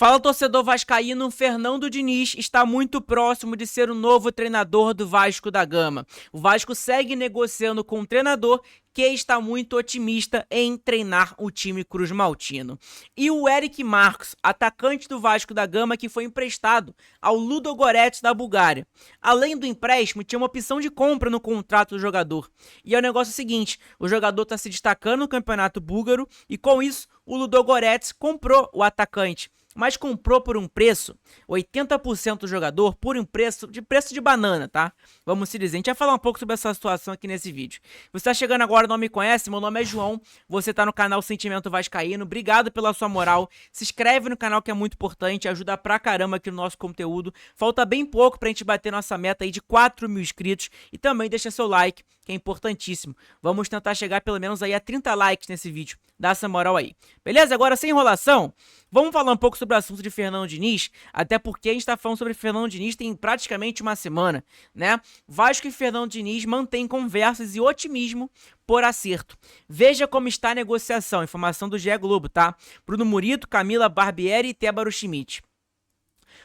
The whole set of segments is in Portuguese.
Fala, torcedor vascaíno, Fernando Diniz está muito próximo de ser o novo treinador do Vasco da Gama. O Vasco segue negociando com o treinador que está muito otimista em treinar o time cruz-maltino. E o Eric Marcos, atacante do Vasco da Gama, que foi emprestado ao Ludogorets da Bulgária. Além do empréstimo, tinha uma opção de compra no contrato do jogador. E é o negócio seguinte, o jogador está se destacando no campeonato búlgaro e com isso o Ludogorets comprou o atacante. Mas comprou por um preço, 80% do jogador, por um preço de banana, tá? Vamos se dizer. A gente vai falar um pouco sobre essa situação aqui nesse vídeo. Você tá chegando agora e não me conhece? Meu nome é João, você tá no canal Sentimento Vascaíno. Obrigado pela sua moral. Se inscreve no canal que é muito importante, ajuda pra caramba aqui no nosso conteúdo. Falta bem pouco pra gente bater nossa meta aí de 4.000 inscritos. E também deixa seu like, que é importantíssimo. Vamos tentar chegar pelo menos aí a 30 likes nesse vídeo. Dá essa moral aí. Beleza? Agora, sem enrolação, vamos falar um pouco sobre o assunto de Fernando Diniz, até porque a gente tá falando sobre Fernando Diniz tem praticamente uma semana, né? Vasco e Fernando Diniz mantêm conversas e otimismo por acerto. Veja como está a negociação, informação do GE Globo, tá? Bruno Murito, Camila Barbieri e Tébaro Schmidt.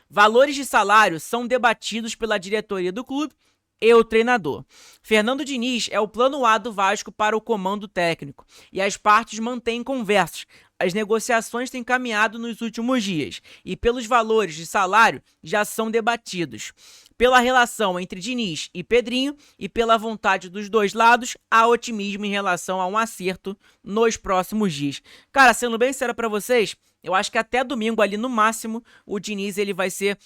Valores de salário são debatidos pela diretoria do clube e o treinador. Fernando Diniz é o plano A do Vasco para o comando técnico e as partes mantêm conversas. As negociações têm caminhado nos últimos dias e pelos valores de salário já são debatidos. Pela relação entre Diniz e Pedrinho e pela vontade dos dois lados, há otimismo em relação a um acerto nos próximos dias. Cara, sendo bem sério pra vocês, eu acho que até domingo ali no máximo o Diniz ele vai ser,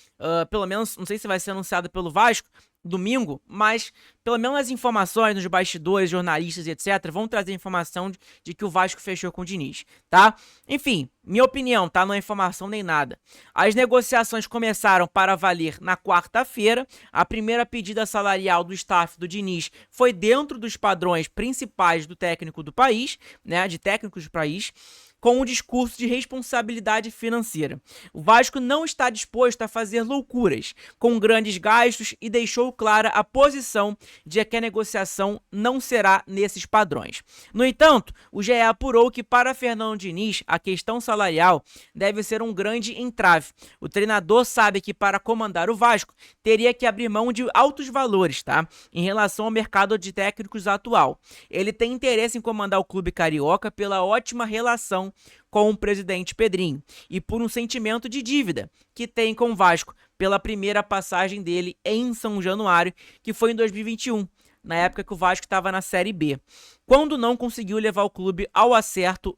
pelo menos, não sei se vai ser anunciado pelo Vasco, domingo, mas pelo menos as informações nos bastidores, jornalistas e etc, vão trazer informação de que o Vasco fechou com o Diniz, tá? Enfim, minha opinião, tá? Não é informação nem nada. As negociações começaram para valer na quarta-feira. A primeira pedida salarial do staff do Diniz foi dentro dos padrões principais do técnico do país, né? De técnicos do país, com um discurso de responsabilidade financeira. O Vasco não está disposto a fazer loucuras, com grandes gastos e deixou clara a posição de que a negociação não será nesses padrões. No entanto, o GE apurou que para Fernando Diniz, a questão salarial deve ser um grande entrave. O treinador sabe que para comandar o Vasco, teria que abrir mão de altos valores, tá? Em relação ao mercado de técnicos atual. Ele tem interesse em comandar o clube carioca pela ótima relação com o presidente Pedrinho e por um sentimento de dívida que tem com o Vasco pela primeira passagem dele em São Januário, que foi em 2021, na época que o Vasco estava na Série B, quando não conseguiu levar o clube ao acesso,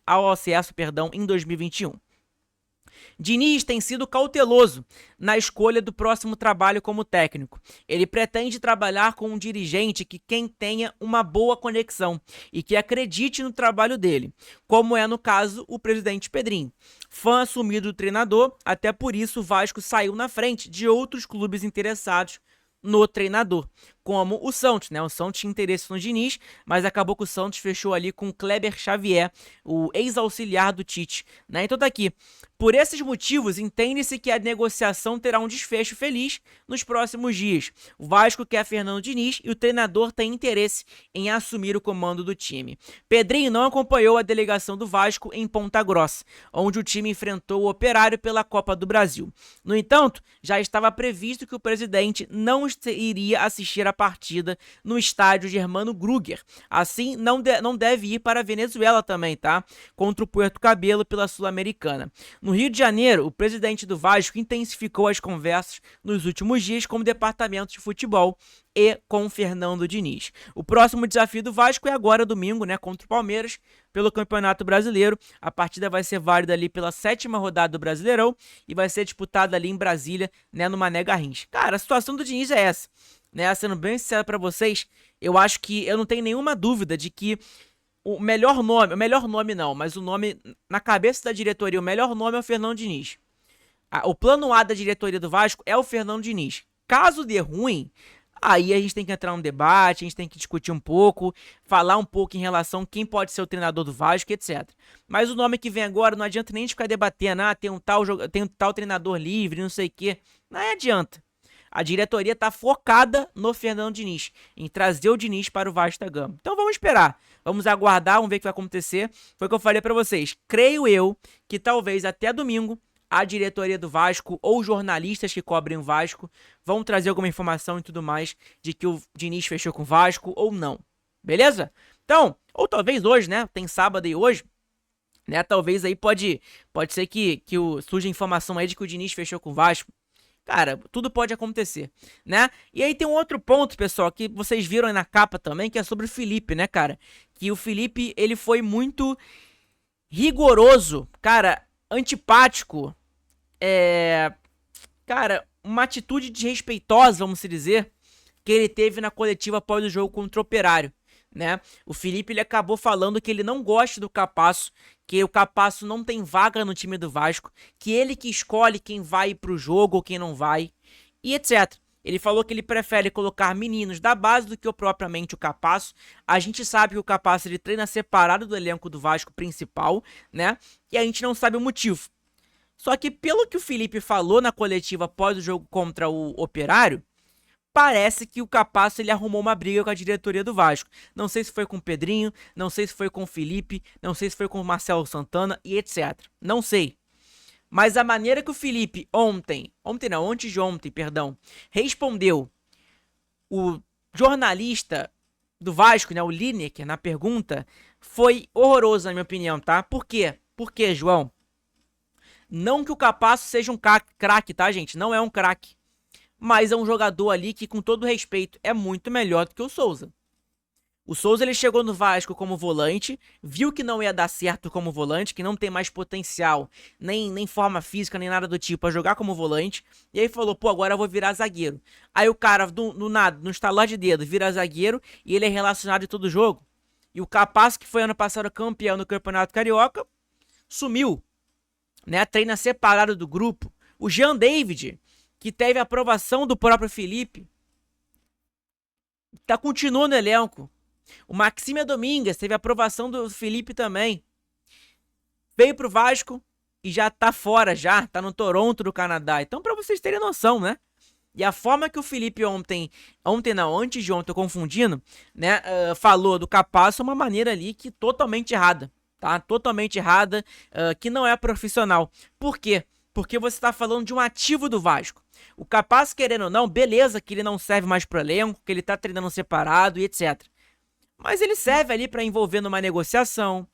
em 2021. Diniz tem sido cauteloso na escolha do próximo trabalho como técnico. Ele pretende trabalhar com um dirigente que quem tenha uma boa conexão e que acredite no trabalho dele, como é no caso o presidente Pedrinho. Fã assumido do treinador, até por isso o Vasco saiu na frente de outros clubes interessados no treinador, como o Santos, né? O Santos tinha interesse no Diniz, mas acabou que o Santos fechou ali com o Kleber Xavier, o ex-auxiliar do Tite, né? Então tá aqui. Por esses motivos, entende-se que a negociação terá um desfecho feliz nos próximos dias. O Vasco quer Fernando Diniz e o treinador tem interesse em assumir o comando do time. Pedrinho não acompanhou a delegação do Vasco em Ponta Grossa, onde o time enfrentou o Operário pela Copa do Brasil. No entanto, já estava previsto que o presidente não iria assistir a partida no estádio Germano Grüger. Assim, não deve ir para a Venezuela também, tá? Contra o Puerto Cabello pela Sul-Americana. No Rio de Janeiro, o presidente do Vasco intensificou as conversas nos últimos dias com o departamento de futebol e com Fernando Diniz. O próximo desafio do Vasco é agora domingo, né, contra o Palmeiras, pelo Campeonato Brasileiro. A partida vai ser válida ali pela 7ª rodada do Brasileirão e vai ser disputada ali em Brasília, né, no Mané Garrincha. Cara, a situação do Diniz é essa, né? Sendo bem sincero pra vocês, eu acho que eu não tenho nenhuma dúvida de que o melhor nome não, mas o nome na cabeça da diretoria, o melhor nome é o Fernando Diniz. O plano A da diretoria do Vasco é o Fernando Diniz. Caso dê ruim, aí a gente tem que entrar num debate, a gente tem que discutir um pouco, falar um pouco em relação a quem pode ser o treinador do Vasco, etc. Mas o nome que vem agora, não adianta nem a gente ficar debatendo, tem um tal treinador livre, não sei o quê. Não adianta. A diretoria tá focada no Fernando Diniz, em trazer o Diniz para o Vasco da Gama. Então vamos esperar, vamos aguardar, vamos ver o que vai acontecer. Foi o que eu falei pra vocês. Creio eu que talvez até domingo a diretoria do Vasco ou jornalistas que cobrem o Vasco vão trazer alguma informação e tudo mais de que o Diniz fechou com o Vasco ou não. Beleza? Então, ou talvez hoje, né? Tem sábado aí hoje, né? Talvez aí pode ser que surja informação aí de que o Diniz fechou com o Vasco. Cara, tudo pode acontecer, né? E aí tem um outro ponto, pessoal, que vocês viram aí na capa também, que é sobre o Felipe, né, cara? Que o Felipe, ele foi muito rigoroso, cara, antipático, cara, uma atitude desrespeitosa, vamos dizer, que ele teve na coletiva após o jogo contra o Operário, né? O Felipe, ele acabou falando que ele não gosta do Capasso, que o Capasso não tem vaga no time do Vasco, que ele que escolhe quem vai pro jogo ou quem não vai, e etc. Ele falou que ele prefere colocar meninos da base do que propriamente o Capasso. A gente sabe que o Capasso, ele treina separado do elenco do Vasco principal, né? E a gente não sabe o motivo. Só que pelo que o Felipe falou na coletiva após o jogo contra o Operário, parece que o Capasso, ele arrumou uma briga com a diretoria do Vasco. Não sei se foi com o Pedrinho, não sei se foi com o Felipe, não sei se foi com o Marcelo Santana e etc. Não sei. Mas a maneira que o Felipe antes de ontem, respondeu o jornalista do Vasco, né, o Lineker, na pergunta, foi horroroso, na minha opinião, tá? Por quê? Por quê, João? Não que o Capasso seja um craque, tá, gente? Não é um craque. Mas é um jogador ali que, com todo respeito, é muito melhor do que o Souza. O Souza, ele chegou no Vasco como volante, viu que não ia dar certo como volante, que não tem mais potencial, nem forma física, nem nada do tipo, a jogar como volante, e aí falou, pô, agora eu vou virar zagueiro. Aí o cara, do nada, no estalar de dedo, vira zagueiro, e ele é relacionado em todo jogo. E o Capasso, que foi ano passado campeão no Campeonato Carioca, sumiu, né? Treina separado do grupo. O Jean David, que teve a aprovação do próprio Felipe, continua no elenco. O Maxime Domingues teve a aprovação do Felipe também. Veio pro Vasco e já tá fora, tá no Toronto do Canadá. Então, pra vocês terem noção, né? E a forma que o Felipe antes de ontem, tô confundindo, né? Falou do Capasso é uma maneira ali que totalmente errada, tá? Totalmente errada, que não é profissional. Por quê? Porque você tá falando de um ativo do Vasco. O Capasso, querendo ou não, beleza que ele não serve mais pro elenco, que ele tá treinando separado e etc. Mas ele serve ali para envolver numa negociação,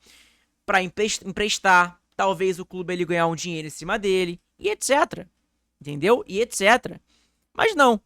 para emprestar, talvez o clube ele ganhar um dinheiro em cima dele, e etc. Entendeu? E etc. Mas não.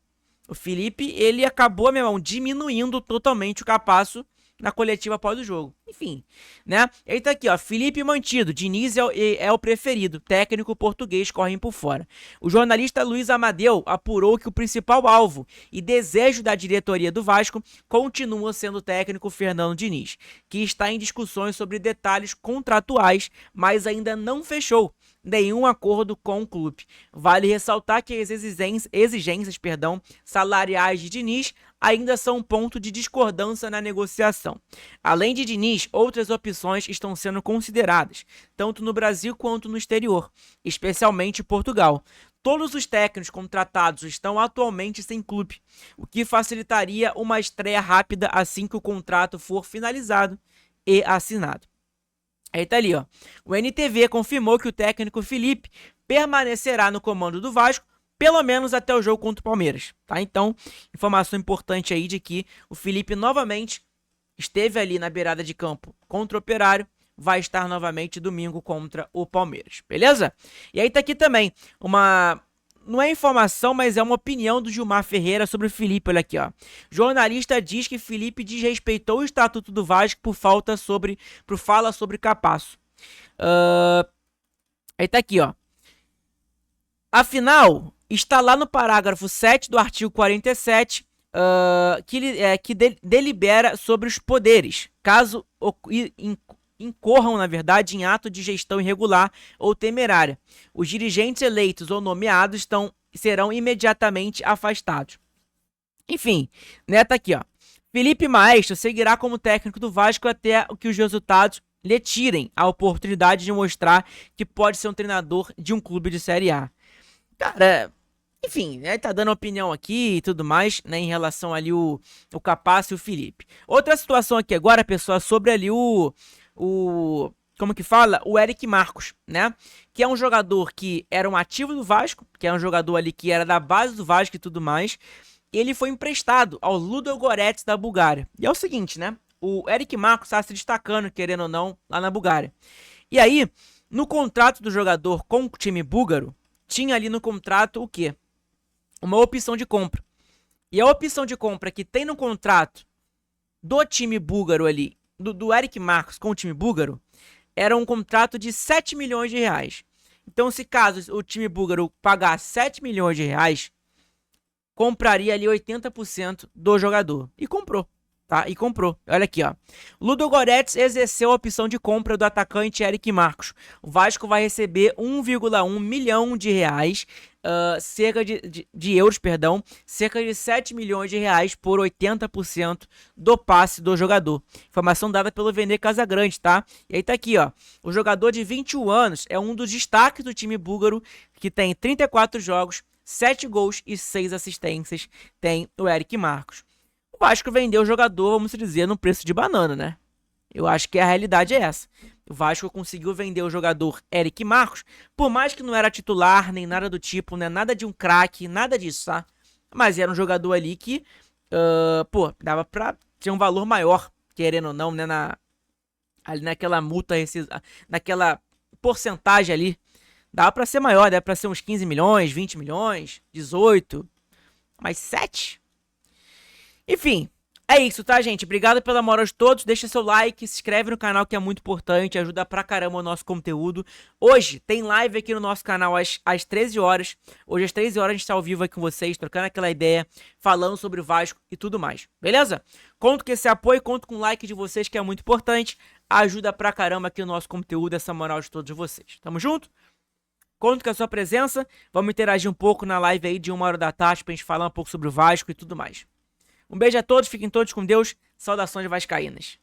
O Felipe, ele acabou, meu irmão, diminuindo totalmente o Capasso na coletiva após o jogo. Enfim, né? Ele tá aqui, ó. Felipe mantido. Diniz é o preferido. Técnico português correm por fora. O jornalista Luiz Amadeu apurou que o principal alvo e desejo da diretoria do Vasco continua sendo o técnico Fernando Diniz, que está em discussões sobre detalhes contratuais, mas ainda não fechou nenhum acordo com o clube. Vale ressaltar que as exigências salariais de Diniz ainda são um ponto de discordância na negociação. Além de Diniz, outras opções estão sendo consideradas, tanto no Brasil quanto no exterior, especialmente Portugal. Todos os técnicos contratados estão atualmente sem clube, o que facilitaria uma estreia rápida assim que o contrato for finalizado e assinado. Aí tá ali, ó. O NTV confirmou que o técnico Felipe permanecerá no comando do Vasco pelo menos até o jogo contra o Palmeiras, tá? Então, informação importante aí de que o Felipe novamente esteve ali na beirada de campo contra o Operário, vai estar novamente domingo contra o Palmeiras, beleza? E aí tá aqui também não é informação, mas é uma opinião do Gilmar Ferreira sobre o Felipe, olha aqui, ó. Jornalista diz que Felipe desrespeitou o estatuto do Vasco por fala sobre Capasso. Aí tá aqui, ó. Afinal, está lá no parágrafo 7 do artigo 47, que delibera sobre os poderes, caso incorram, na verdade, em ato de gestão irregular ou temerária. Os dirigentes eleitos ou nomeados serão imediatamente afastados. Enfim, né, tá aqui, ó. Felipe Maestro seguirá como técnico do Vasco até que os resultados lhe tirem a oportunidade de mostrar que pode ser um treinador de um clube de Série A. Cara, enfim, né, tá dando opinião aqui e tudo mais, né, em relação ali o Capasso e o Felipe. Outra situação aqui agora, pessoal, sobre ali o como que fala? O Eric Marcos, né? Que é um jogador que era um ativo do Vasco, que é um jogador ali que era da base do Vasco e tudo mais. Ele foi emprestado ao Ludogorets da Bulgária. E é o seguinte, né? O Eric Marcos está se destacando, querendo ou não, lá na Bulgária. E aí, no contrato do jogador com o time búlgaro, tinha ali no contrato o quê? Uma opção de compra. E a opção de compra que tem no contrato do time búlgaro ali, do Eric Marcos com o time búlgaro, era um contrato de 7 milhões de reais. Então, se caso o time búlgaro pagar 7 milhões de reais, compraria ali 80% do jogador. E comprou, tá? E comprou. Olha aqui, ó. Ludogorets exerceu a opção de compra do atacante Eric Marcos. O Vasco vai receber 1,1 milhão de reais, cerca de euros, perdão, cerca de 7 milhões de reais por 80% do passe do jogador. Informação dada pelo Vene Casagrande, tá? E aí tá aqui, ó. O jogador de 21 anos é um dos destaques do time búlgaro, que tem 34 jogos, 7 gols e 6 assistências, tem o Eric Marcos. O Vasco vendeu o jogador, vamos dizer, no preço de banana, né? Eu acho que a realidade é essa. O Vasco conseguiu vender o jogador Eric Marcos, por mais que não era titular, nem nada do tipo, né? Nada de um craque, nada disso, tá? Mas era um jogador ali que, dava pra ter um valor maior, querendo ou não, né? Ali naquela multa, naquela porcentagem ali, dá pra ser maior, dá pra ser uns 15 milhões, 20 milhões, 18, mas 7? Enfim, é isso, tá, gente? Obrigado pela moral de todos, deixa seu like, se inscreve no canal que é muito importante, ajuda pra caramba o nosso conteúdo. Hoje tem live aqui no nosso canal às 13 horas, hoje às 13 horas a gente tá ao vivo aqui com vocês, trocando aquela ideia, falando sobre o Vasco e tudo mais, beleza? Conto com esse apoio, conto com o like de vocês que é muito importante, ajuda pra caramba aqui o nosso conteúdo, essa moral de todos vocês. Tamo junto? Conto com a sua presença, vamos interagir um pouco na live aí de 1h da tarde pra gente falar um pouco sobre o Vasco e tudo mais. Um beijo a todos, fiquem todos com Deus, saudações vascaínas.